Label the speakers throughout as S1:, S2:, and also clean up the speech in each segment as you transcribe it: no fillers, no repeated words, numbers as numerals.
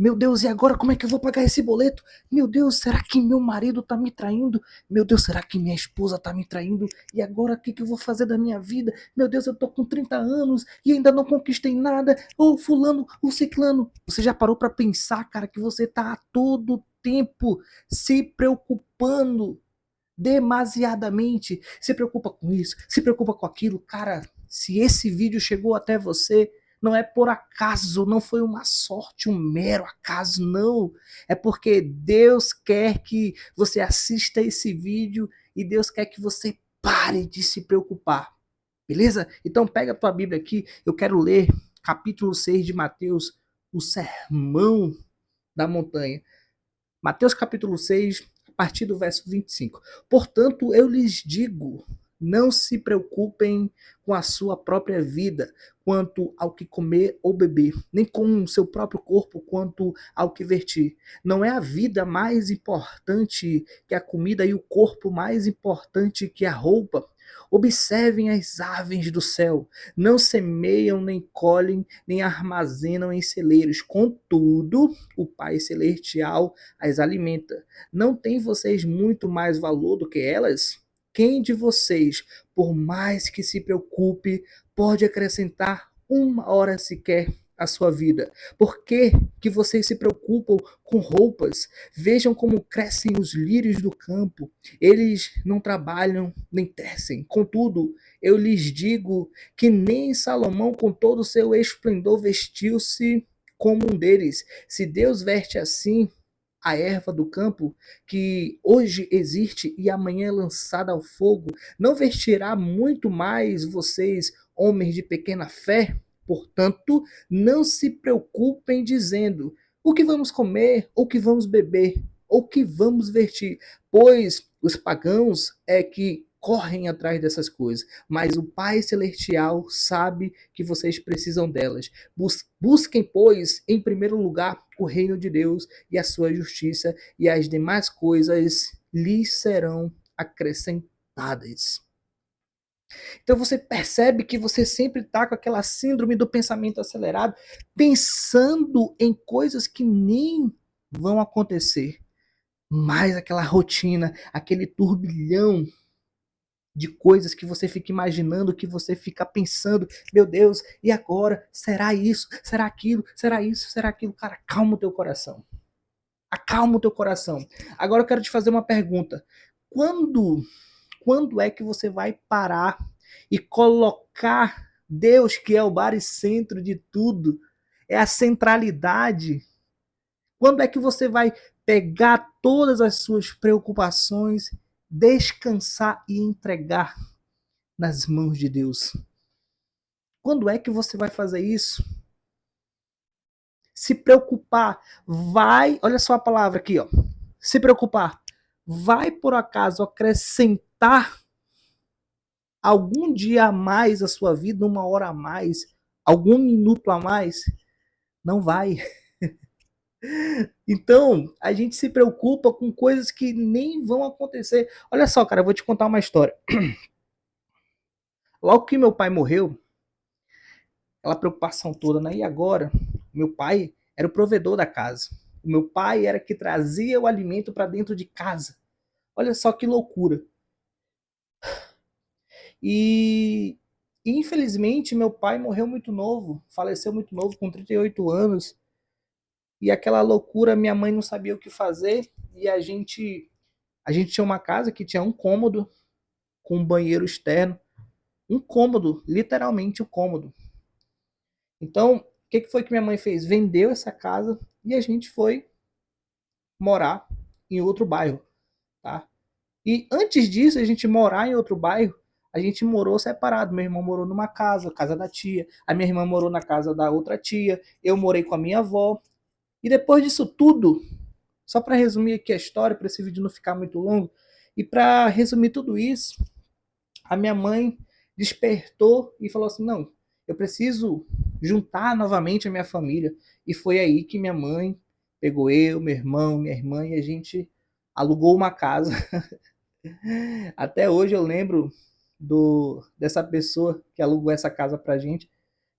S1: Meu Deus, e agora como é que eu vou pagar esse boleto? Meu Deus, será que meu marido tá me traindo? Meu Deus, será que minha esposa tá me traindo? E agora o que que eu vou fazer da minha vida? Meu Deus, eu tô com 30 anos e ainda não conquistei nada. Ô, fulano, o ciclano. Você já parou pra pensar, cara, que você tá a todo tempo se preocupando demasiadamente, se preocupa com isso, se preocupa com aquilo. Cara, se esse vídeo chegou até você, não é por acaso, não foi uma sorte, um mero acaso, não. É porque Deus quer que você assista esse vídeo e Deus quer que você pare de se preocupar. Beleza? Então pega a tua Bíblia aqui, eu quero ler capítulo 6 de Mateus, o sermão da montanha. Mateus capítulo 6, a partir do verso 25. Portanto, eu lhes digo, não se preocupem com a sua própria vida, quanto ao que comer ou beber, nem com o seu próprio corpo, quanto ao que vestir. Não é a vida mais importante que a comida e o corpo mais importante que a roupa? Observem as aves do céu, não semeiam, nem colhem, nem armazenam em celeiros. Contudo, o Pai Celestial as alimenta. Não tem vocês muito mais valor do que elas? Quem de vocês, por mais que se preocupe, pode acrescentar uma hora sequer à sua vida? Por que, que vocês se preocupam com roupas? Vejam como crescem os lírios do campo. Eles não trabalham nem tecem. Contudo, eu lhes digo que nem Salomão, com todo o seu esplendor, vestiu-se como um deles. Se Deus veste assim a erva do campo, que hoje existe e amanhã é lançada ao fogo, não vestirá muito mais vocês, homens de pequena fé? Portanto, não se preocupem dizendo o que vamos comer, ou o que vamos beber, ou o que vamos vestir, pois os pagãos é que correm atrás dessas coisas, mas o Pai Celestial sabe que vocês precisam delas. Busquem, pois, em primeiro lugar o reino de Deus e a sua justiça, e as demais coisas lhes serão acrescentadas. Então você percebe que você sempre está com aquela síndrome do pensamento acelerado, pensando em coisas que nem vão acontecer. Mais aquela rotina, aquele turbilhão de coisas que você fica imaginando, que você fica pensando, meu Deus, e agora? Será isso? Será aquilo? Será isso? Será aquilo? Cara, calma o teu coração. Acalma o teu coração. Agora eu quero te fazer uma pergunta. Quando, quando é que você vai parar e colocar Deus, que é o baricentro de tudo, é a centralidade? Quando é que você vai pegar todas as suas preocupações, descansar e entregar nas mãos de Deus? Quando é que você vai fazer isso? Se preocupar, vai, olha só a palavra aqui, ó. Se preocupar, vai por acaso acrescentar algum dia a mais à sua vida, uma hora a mais, algum minuto a mais? Não vai. Então, a gente se preocupa com coisas que nem vão acontecer. Olha só, cara, eu vou te contar uma história. Logo que meu pai morreu, aquela preocupação toda, né? E agora? Meu pai era o provedor da casa. O meu pai era que trazia o alimento para dentro de casa. Olha só que loucura. E infelizmente meu pai morreu muito novo, faleceu muito novo, com 38 anos. E aquela loucura, minha mãe não sabia o que fazer. E a gente tinha uma casa que tinha um cômodo com um banheiro externo. Um cômodo, literalmente um cômodo. Então, o que foi que minha mãe fez? Vendeu essa casa e a gente foi morar em outro bairro, tá? E antes disso, a gente morar em outro bairro, a gente morou separado. Meu irmão morou numa casa, casa da tia. A minha irmã morou na casa da outra tia. Eu morei com a minha avó. E depois disso tudo, só para resumir aqui a história, para esse vídeo não ficar muito longo, e para resumir tudo isso, a minha mãe despertou e falou assim: não, eu preciso juntar novamente a minha família. E foi aí que minha mãe pegou eu, meu irmão, minha irmã, e a gente alugou uma casa. Até hoje eu lembro dessa pessoa que alugou essa casa pra gente.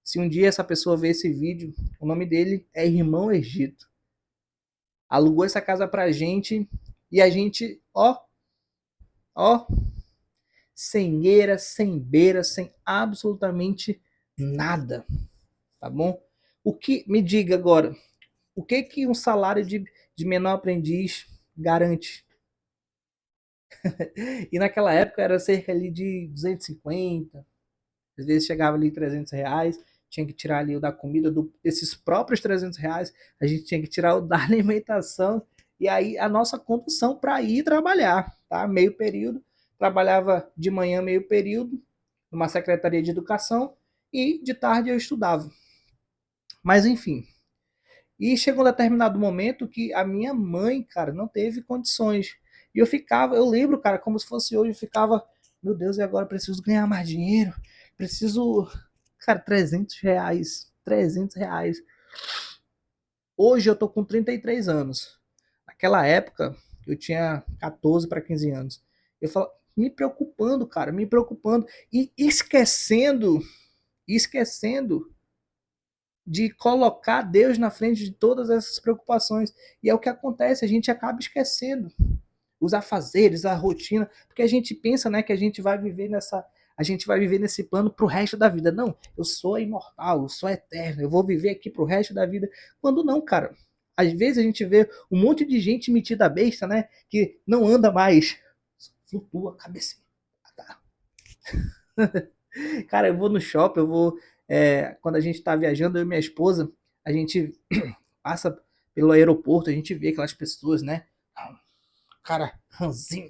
S1: Se um dia essa pessoa ver esse vídeo, o nome dele é Irmão Egito. alugou essa casa pra gente e a gente, ó, sem eira, sem beira, sem absolutamente nada, tá bom? O que, me diga agora, o que que um salário de menor aprendiz garante? E naquela época era cerca ali de 250, às vezes chegava ali R$ 300, tinha que tirar ali o da comida, desses próprios R$ 300, a gente tinha que tirar o da alimentação, e aí a nossa condução para ir trabalhar, tá? Meio período, trabalhava de manhã meio período, numa secretaria de educação, e de tarde eu estudava. Mas enfim, e chegou um determinado momento que a minha mãe, cara, não teve condições. E eu lembro, cara, como se fosse hoje, eu ficava, meu Deus, e agora eu preciso ganhar mais dinheiro, preciso, cara, R$ 300, R$ 300. Hoje eu tô com 33 anos. Naquela época, eu tinha 14 para 15 anos. Eu falo, me preocupando, cara, me preocupando e esquecendo de colocar Deus na frente de todas essas preocupações. E é o que acontece, a gente acaba esquecendo os afazeres, a rotina, porque a gente pensa, né, que a gente vai viver nesse plano pro resto da vida. Não, eu sou imortal, eu sou eterno, eu vou viver aqui pro resto da vida. Quando não, cara. Às vezes a gente vê um monte de gente metida besta, né, que não anda mais, flutua a cabeça. Tá. Cara, eu vou no shopping, quando a gente tá viajando, eu e minha esposa, a gente passa pelo aeroporto, a gente vê aquelas pessoas, né? Cara, ranzinho,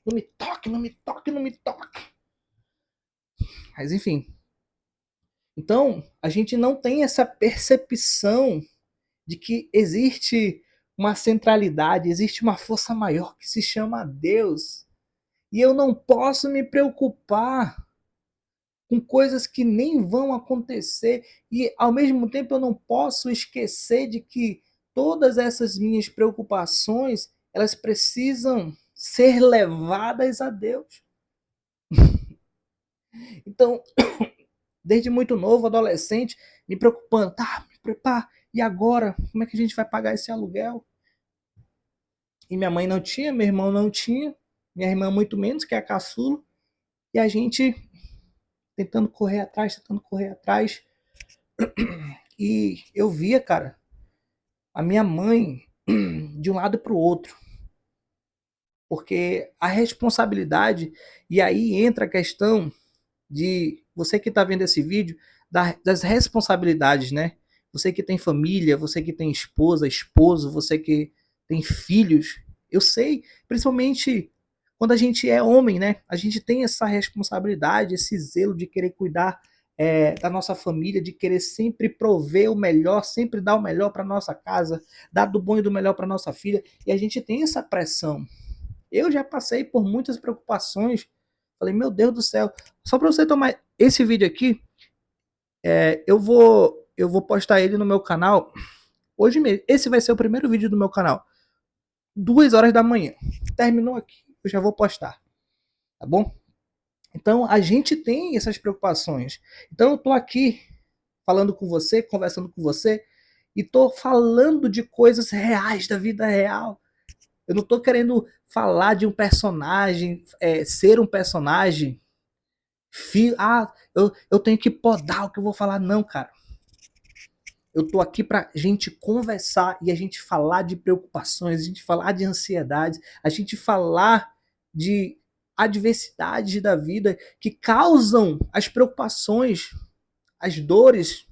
S1: não me toque, não me toque, não me toque. Mas enfim. Então, a gente não tem essa percepção de que existe uma centralidade, existe uma força maior que se chama Deus. E eu não posso me preocupar com coisas que nem vão acontecer. E ao mesmo tempo eu não posso esquecer de que todas essas minhas preocupações, elas precisam ser levadas a Deus. Então, desde muito novo, adolescente, me preocupando, tá, me prepara, e agora? Como é que a gente vai pagar esse aluguel? E minha mãe não tinha, meu irmão não tinha, minha irmã muito menos, que é a caçula, e a gente tentando correr atrás, e eu via, cara, a minha mãe de um lado para o outro, porque a responsabilidade, e aí entra a questão de você que está vendo esse vídeo, das responsabilidades, né? Você que tem família, você que tem esposa, esposo, você que tem filhos, eu sei, principalmente quando a gente é homem, né? A gente tem essa responsabilidade, esse zelo de querer cuidar da nossa família, de querer sempre prover o melhor, sempre dar o melhor para nossa casa, dar do bom e do melhor para nossa filha, e a gente tem essa pressão. Eu já passei por muitas preocupações. Falei, meu Deus do céu. Só para você tomar esse vídeo aqui, eu vou postar ele no meu canal hoje mesmo. Esse vai ser o primeiro vídeo do meu canal. 2 horas da manhã. Terminou aqui, eu já vou postar. Tá bom? Então, a gente tem essas preocupações. Então, eu tô aqui falando com você, conversando com você, e tô falando de coisas reais, da vida real. Eu não tô querendo falar de um personagem, ser um personagem. Eu tenho que podar o que eu vou falar. Não, cara. Eu tô aqui pra gente conversar e a gente falar de preocupações, a gente falar de ansiedades, a gente falar de adversidades da vida que causam as preocupações, as dores,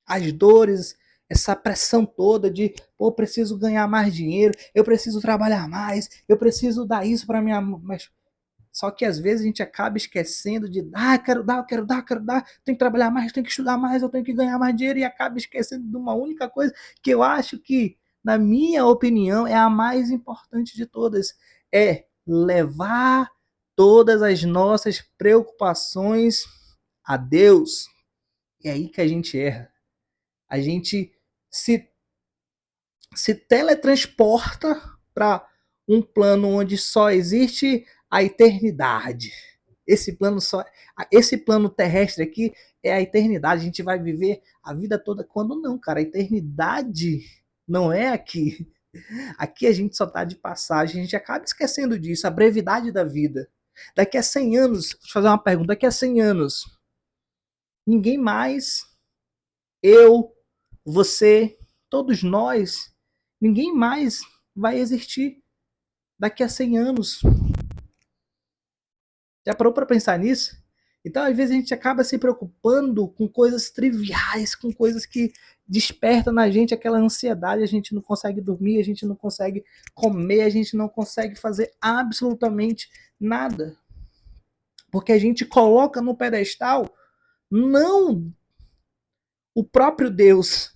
S1: as dores, essa pressão toda de, pô, eu preciso ganhar mais dinheiro, eu preciso trabalhar mais, eu preciso dar isso para minha, mas só que às vezes a gente acaba esquecendo de, eu quero dar, tenho que trabalhar mais, tenho que estudar mais, eu tenho que ganhar mais dinheiro, e acaba esquecendo de uma única coisa que eu acho que, na minha opinião, é a mais importante de todas, é levar todas as nossas preocupações a Deus. É aí que a gente erra. A gente se, se teletransporta para um plano onde só existe a eternidade. Esse plano terrestre aqui é a eternidade, a gente vai viver a vida toda. Quando não, cara, a eternidade não é aqui. Aqui a gente só tá de passagem, a gente acaba esquecendo disso, a brevidade da vida. Daqui a 100 anos, deixa eu fazer uma pergunta, daqui a 100 anos, ninguém mais, eu, você, todos nós, ninguém mais vai existir daqui a 100 anos. Já parou para pensar nisso? Então, às vezes, a gente acaba se preocupando com coisas triviais, com coisas que despertam na gente aquela ansiedade, a gente não consegue dormir, a gente não consegue comer, a gente não consegue fazer absolutamente nada. Porque a gente coloca no pedestal não o próprio Deus,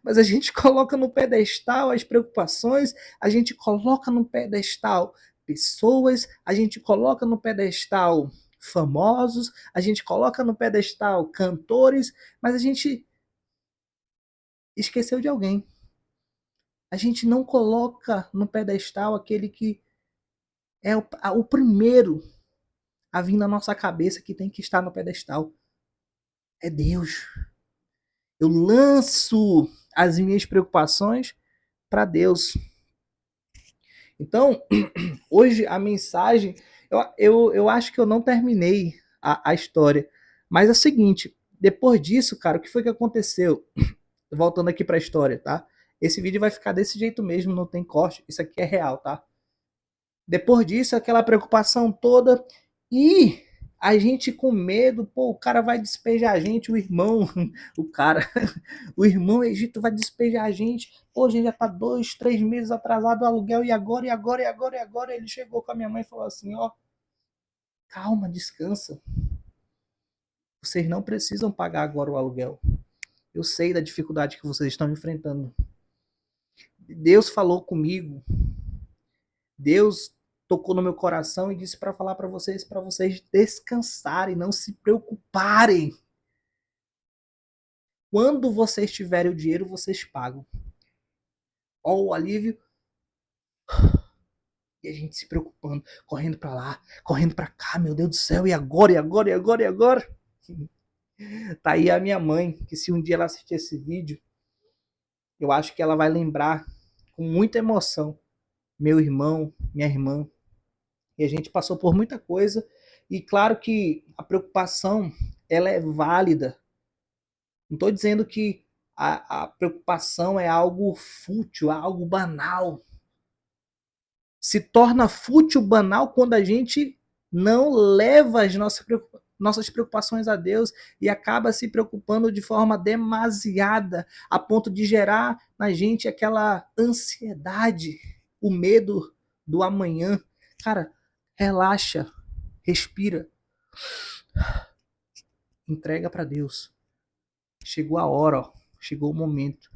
S1: mas a gente coloca no pedestal as preocupações, a gente coloca no pedestal pessoas, a gente coloca no pedestal famosos, a gente coloca no pedestal cantores, mas a gente esqueceu de alguém. A gente não coloca no pedestal aquele que é o primeiro a vir na nossa cabeça que tem que estar no pedestal. É Deus. Eu lanço as minhas preocupações para Deus. Então, hoje a mensagem, eu acho que eu não terminei a história, mas é o seguinte, depois disso, cara, o que foi que aconteceu? Voltando aqui para a história, tá? Esse vídeo vai ficar desse jeito mesmo, não tem corte, isso aqui é real, tá? Depois disso, aquela preocupação toda e a gente com medo, pô, o cara vai despejar a gente, o irmão, o cara, o irmão Egito vai despejar a gente, pô, a gente já tá 2, 3 meses atrasado o aluguel, e agora, e agora, e agora, e agora? Ele chegou com a minha mãe e falou assim, ó, calma, descansa, vocês não precisam pagar agora o aluguel, eu sei da dificuldade que vocês estão enfrentando, Deus falou comigo, Deus tocou no meu coração e disse para falar para vocês descansarem, não se preocuparem. Quando vocês tiverem o dinheiro, vocês pagam. Ó o alívio. E a gente se preocupando, correndo para lá, correndo para cá, meu Deus do céu, e agora, e agora, e agora, e agora? Tá aí a minha mãe, que se um dia ela assistir esse vídeo, eu acho que ela vai lembrar com muita emoção meu irmão, minha irmã, e a gente passou por muita coisa, e claro que a preocupação, ela é válida. Não estou dizendo que a preocupação é algo fútil, é algo banal. Se torna fútil, banal, quando a gente não leva as nossas preocupações a Deus e acaba se preocupando de forma demasiada, a ponto de gerar na gente aquela ansiedade, o medo do amanhã. Cara, relaxa, respira, entrega para Deus. Chegou a hora, ó, chegou o momento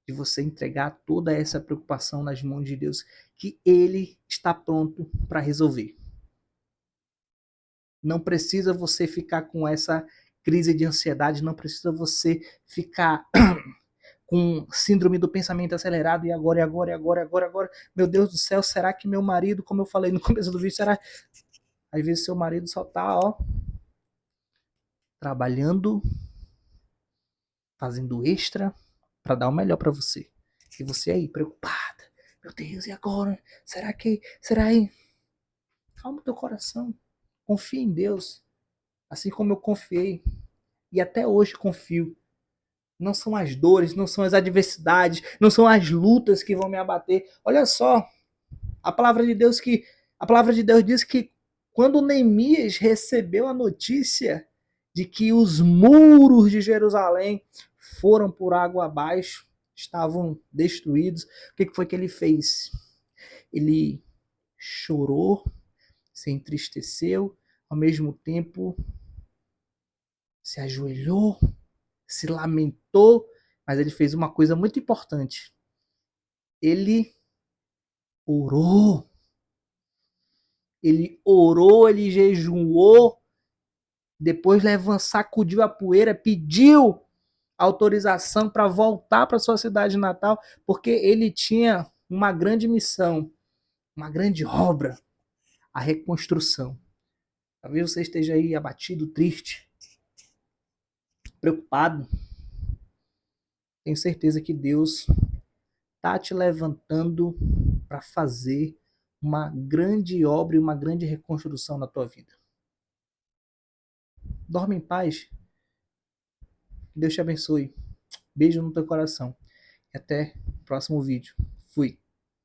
S1: de você entregar toda essa preocupação nas mãos de Deus, que Ele está pronto para resolver. Não precisa você ficar com essa crise de ansiedade, não precisa você ficar com síndrome do pensamento acelerado, e agora, e agora, e agora, e agora, agora. Meu Deus do céu, será que meu marido, como eu falei no começo do vídeo, será? Às vezes seu marido só tá, ó, trabalhando, fazendo extra para dar o melhor para você. E você aí, preocupada. Meu Deus, e agora? Será que. Será aí? Calma o teu coração. Confia em Deus. Assim como eu confiei. E até hoje confio. Não são as dores, não são as adversidades, não são as lutas que vão me abater. Olha só, a palavra de Deus diz que quando Neemias recebeu a notícia de que os muros de Jerusalém foram por água abaixo, estavam destruídos, o que foi que ele fez? Ele chorou, se entristeceu, ao mesmo tempo se ajoelhou, se lamentou, mas ele fez uma coisa muito importante. Ele orou. Ele orou, ele jejuou, depois sacudiu a poeira, pediu autorização para voltar para sua cidade natal, porque ele tinha uma grande missão, uma grande obra, a reconstrução. Talvez você esteja aí abatido, triste. preocupado, tenho certeza que Deus tá te levantando para fazer uma grande obra e uma grande reconstrução na tua vida. Dorme em paz. Que Deus te abençoe. Beijo no teu coração. E até o próximo vídeo. Fui.